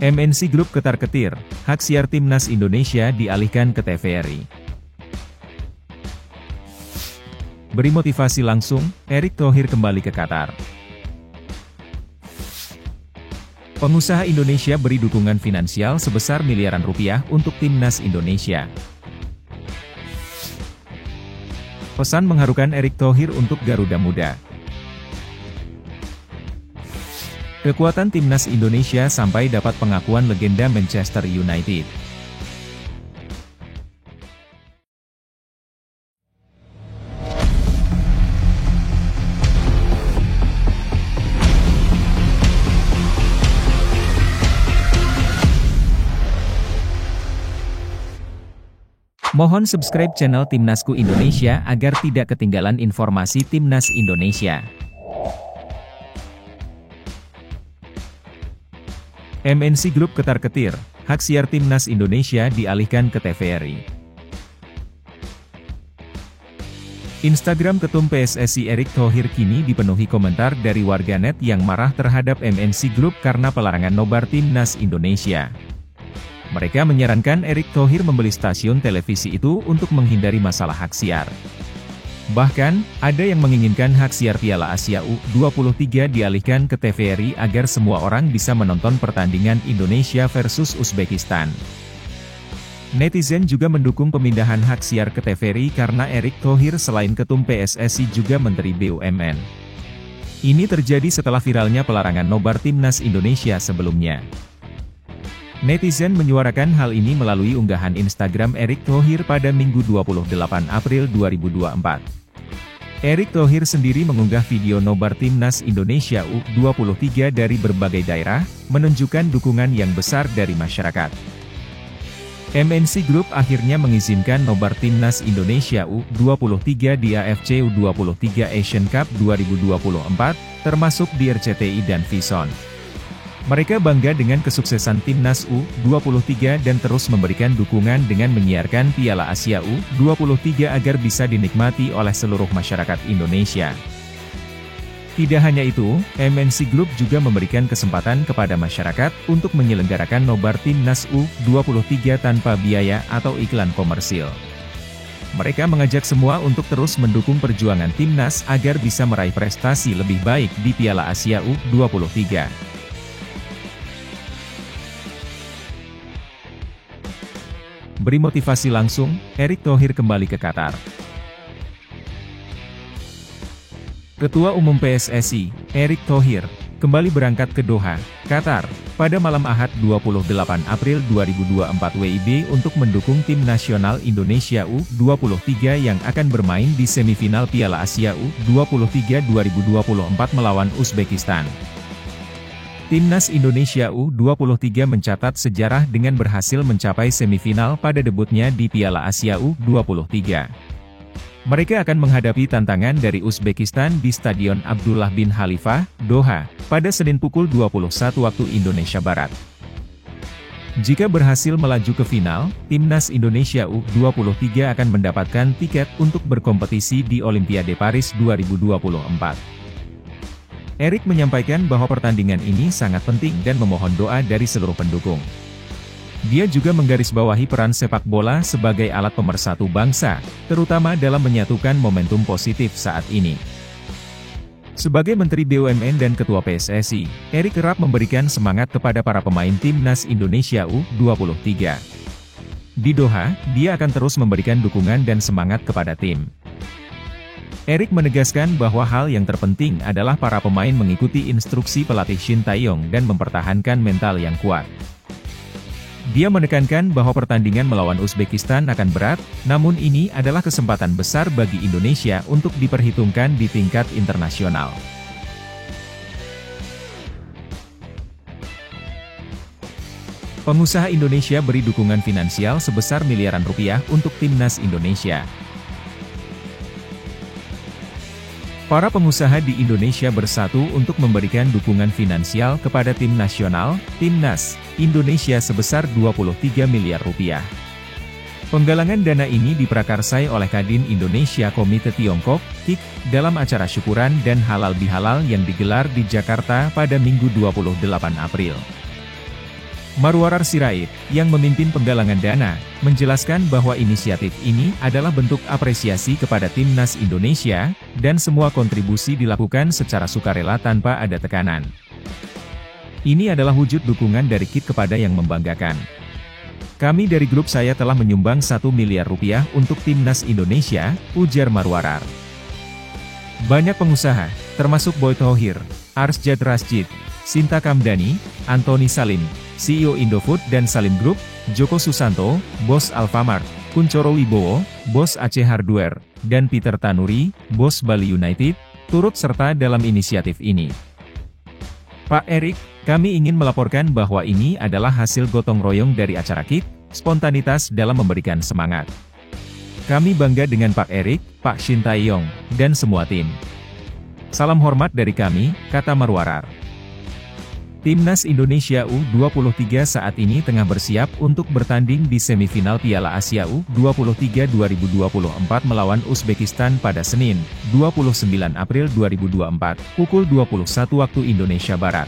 MNC Group ketar-ketir, hak siar Timnas Indonesia dialihkan ke TVRI. Beri motivasi langsung, Erick Thohir kembali ke Qatar. Pengusaha Indonesia beri dukungan finansial sebesar miliaran rupiah untuk Timnas Indonesia. Pesan mengharukan Erick Thohir untuk Garuda Muda. Kekuatan Timnas Indonesia sampai dapat pengakuan legenda Manchester United. Mohon subscribe channel Timnasku Indonesia agar tidak ketinggalan informasi Timnas Indonesia. MNC Group ketar-ketir, hak siar Timnas Indonesia dialihkan ke TVRI. Instagram Ketum PSSI Erick Thohir kini dipenuhi komentar dari warganet yang marah terhadap MNC Group karena pelarangan nobar Timnas Indonesia. Mereka menyarankan Erick Thohir membeli stasiun televisi itu untuk menghindari masalah hak siar. Bahkan, ada yang menginginkan hak siar Piala Asia U23 dialihkan ke TVRI agar semua orang bisa menonton pertandingan Indonesia versus Uzbekistan. Netizen juga mendukung pemindahan hak siar ke TVRI karena Erick Thohir selain Ketum PSSI juga Menteri BUMN. Ini terjadi setelah viralnya pelarangan nobar Timnas Indonesia sebelumnya. Netizen menyuarakan hal ini melalui unggahan Instagram Erick Thohir pada Minggu 28 April 2024. Erick Thohir sendiri mengunggah video nobar Timnas Indonesia U23 dari berbagai daerah, menunjukkan dukungan yang besar dari masyarakat. MNC Group akhirnya mengizinkan nobar Timnas Indonesia U23 di AFC U23 Asian Cup 2024, termasuk di RCTI dan Vision. Mereka bangga dengan kesuksesan Timnas U23 dan terus memberikan dukungan dengan menyiarkan Piala Asia U23 agar bisa dinikmati oleh seluruh masyarakat Indonesia. Tidak hanya itu, MNC Group juga memberikan kesempatan kepada masyarakat untuk menyelenggarakan nobar Timnas U23 tanpa biaya atau iklan komersil. Mereka mengajak semua untuk terus mendukung perjuangan Timnas agar bisa meraih prestasi lebih baik di Piala Asia U23. Beri motivasi langsung, Erick Thohir kembali ke Qatar. Ketua Umum PSSI, Erick Thohir, kembali berangkat ke Doha, Qatar, pada malam Ahad 28 April 2024 WIB untuk mendukung tim nasional Indonesia U23 yang akan bermain di semifinal Piala Asia U23 2024 melawan Uzbekistan. Timnas Indonesia U23 mencatat sejarah dengan berhasil mencapai semifinal pada debutnya di Piala Asia U23. Mereka akan menghadapi tantangan dari Uzbekistan di Stadion Abdullah bin Khalifah, Doha, pada Senin pukul 21 waktu Indonesia Barat. Jika berhasil melaju ke final, Timnas Indonesia U23 akan mendapatkan tiket untuk berkompetisi di Olimpiade Paris 2024. Erick menyampaikan bahwa pertandingan ini sangat penting dan memohon doa dari seluruh pendukung. Dia juga menggarisbawahi peran sepak bola sebagai alat pemersatu bangsa, terutama dalam menyatukan momentum positif saat ini. Sebagai Menteri BUMN dan Ketua PSSI, Erick kerap memberikan semangat kepada para pemain Timnas Indonesia U23. Di Doha, dia akan terus memberikan dukungan dan semangat kepada tim. Erick menegaskan bahwa hal yang terpenting adalah para pemain mengikuti instruksi pelatih Shin Tae-yong dan mempertahankan mental yang kuat. Dia menekankan bahwa pertandingan melawan Uzbekistan akan berat, namun ini adalah kesempatan besar bagi Indonesia untuk diperhitungkan di tingkat internasional. Pengusaha Indonesia beri dukungan finansial sebesar miliaran rupiah untuk Timnas Indonesia. Para pengusaha di Indonesia bersatu untuk memberikan dukungan finansial kepada tim nasional, Timnas Indonesia sebesar 23 miliar rupiah. Penggalangan dana ini diprakarsai oleh Kadin Indonesia Komite Tiongkok, KIK, dalam acara syukuran dan halal bihalal yang digelar di Jakarta pada Minggu 28 April. Marwarar Sirait, yang memimpin penggalangan dana, menjelaskan bahwa inisiatif ini adalah bentuk apresiasi kepada Timnas Indonesia, dan semua kontribusi dilakukan secara sukarela tanpa ada tekanan. Ini adalah wujud dukungan dari KIT kepada yang membanggakan. Kami dari grup saya telah menyumbang 1 miliar rupiah untuk Timnas Indonesia, ujar Marwarar. Banyak pengusaha, termasuk Boy Thohir, Arsjad Rasjid, Sinta Kamdani, Antoni Salim, CEO Indofood dan Salim Group, Joko Susanto, Bos Alfamart, Kuncoro Wibowo, Bos Aceh Hardware, dan Peter Tanuri, Bos Bali United, turut serta dalam inisiatif ini. Pak Erik, kami ingin melaporkan bahwa ini adalah hasil gotong royong dari acara KIT, spontanitas dalam memberikan semangat. Kami bangga dengan Pak Erik, Pak Shin Tae-yong, dan semua tim. Salam hormat dari kami, kata Marwarar. Timnas Indonesia U23 saat ini tengah bersiap untuk bertanding di semifinal Piala Asia U23 2024 melawan Uzbekistan pada Senin, 29 April 2024, pukul 21 waktu Indonesia Barat.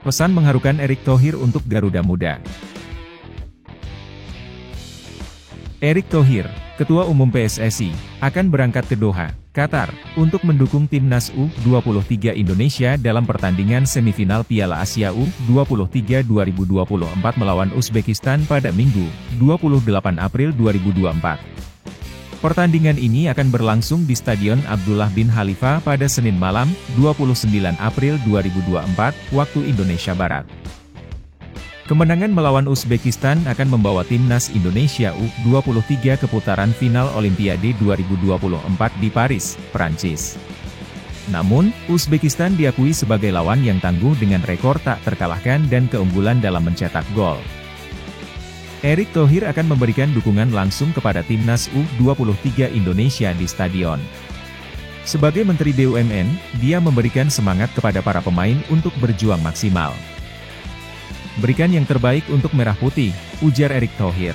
Pesan mengharukan Erick Thohir untuk Garuda Muda. Erick Thohir, Ketua Umum PSSI, akan berangkat ke Doha, Qatar, untuk mendukung Timnas U23 Indonesia dalam pertandingan semifinal Piala Asia U23 2024 melawan Uzbekistan pada Minggu, 28 April 2024. Pertandingan ini akan berlangsung di Stadion Abdullah bin Khalifa pada Senin malam, 29 April 2024, waktu Indonesia Barat. Kemenangan melawan Uzbekistan akan membawa Timnas Indonesia U23 ke putaran final Olimpiade 2024 di Paris, Prancis. Namun, Uzbekistan diakui sebagai lawan yang tangguh dengan rekor tak terkalahkan dan keunggulan dalam mencetak gol. Erick Thohir akan memberikan dukungan langsung kepada Timnas U23 Indonesia di stadion. Sebagai Menteri BUMN, dia memberikan semangat kepada para pemain untuk berjuang maksimal. Berikan yang terbaik untuk Merah Putih, ujar Erick Thohir.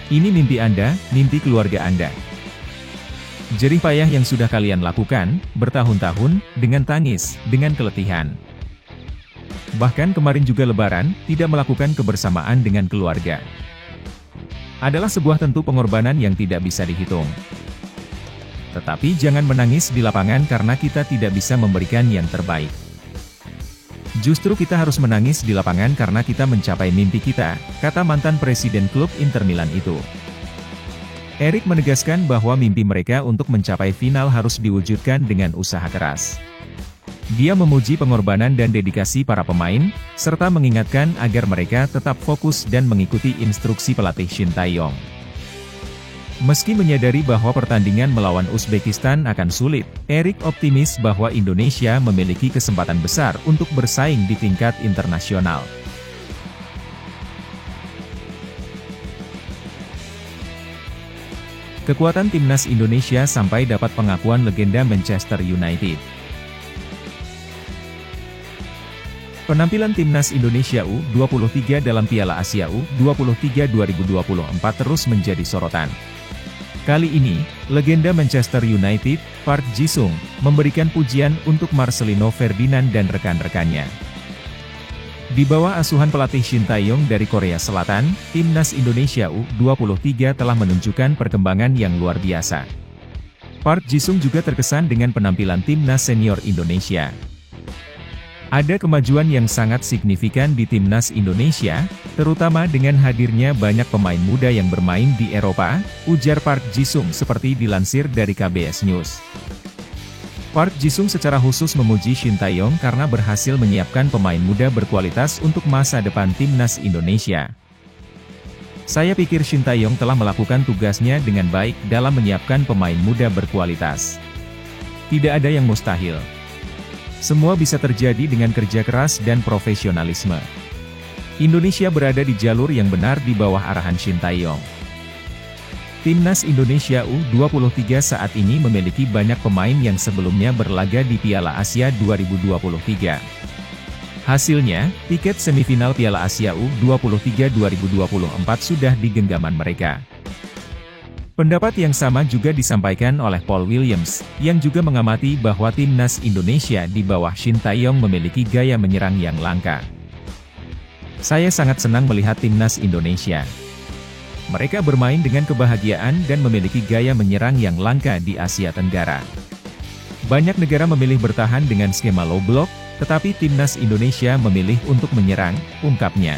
Ini mimpi Anda, mimpi keluarga Anda. Jerih payah yang sudah kalian lakukan, bertahun-tahun, dengan tangis, dengan keletihan. Bahkan kemarin juga Lebaran, tidak melakukan kebersamaan dengan keluarga. Adalah sebuah tentu pengorbanan yang tidak bisa dihitung. Tetapi jangan menangis di lapangan karena kita tidak bisa memberikan yang terbaik. Justru kita harus menangis di lapangan karena kita mencapai mimpi kita, kata mantan presiden klub Inter Milan itu. Erick menegaskan bahwa mimpi mereka untuk mencapai final harus diwujudkan dengan usaha keras. Dia memuji pengorbanan dan dedikasi para pemain, serta mengingatkan agar mereka tetap fokus dan mengikuti instruksi pelatih Shin Tae-yong. Meski menyadari bahwa pertandingan melawan Uzbekistan akan sulit, Erick optimis bahwa Indonesia memiliki kesempatan besar untuk bersaing di tingkat internasional. Kekuatan Timnas Indonesia sampai dapat pengakuan legenda Manchester United. Penampilan Timnas Indonesia U23 dalam Piala Asia U23 2024 terus menjadi sorotan. Kali ini, legenda Manchester United, Park Ji-sung, memberikan pujian untuk Marcelino Ferdinand dan rekan-rekannya. Di bawah asuhan pelatih Shin Tae-yong dari Korea Selatan, Timnas Indonesia U23 telah menunjukkan perkembangan yang luar biasa. Park Ji-sung juga terkesan dengan penampilan Timnas Senior Indonesia. Ada kemajuan yang sangat signifikan di Timnas Indonesia, terutama dengan hadirnya banyak pemain muda yang bermain di Eropa, ujar Park Ji-sung seperti dilansir dari KBS News. Park Ji-sung secara khusus memuji Shin Tae-yong karena berhasil menyiapkan pemain muda berkualitas untuk masa depan Timnas Indonesia. Saya pikir Shin Tae-yong telah melakukan tugasnya dengan baik dalam menyiapkan pemain muda berkualitas. Tidak ada yang mustahil. Semua bisa terjadi dengan kerja keras dan profesionalisme. Indonesia berada di jalur yang benar di bawah arahan Shin Tae-yong. Timnas Indonesia U23 saat ini memiliki banyak pemain yang sebelumnya berlaga di Piala Asia 2023. Hasilnya, tiket semifinal Piala Asia U23 2024 sudah di genggaman mereka. Pendapat yang sama juga disampaikan oleh Paul Williams, yang juga mengamati bahwa timnas Indonesia di bawah Shin Tae-yong memiliki gaya menyerang yang langka. Saya sangat senang melihat timnas Indonesia. Mereka bermain dengan kebahagiaan dan memiliki gaya menyerang yang langka di Asia Tenggara. Banyak negara memilih bertahan dengan skema low block, tetapi timnas Indonesia memilih untuk menyerang, ungkapnya.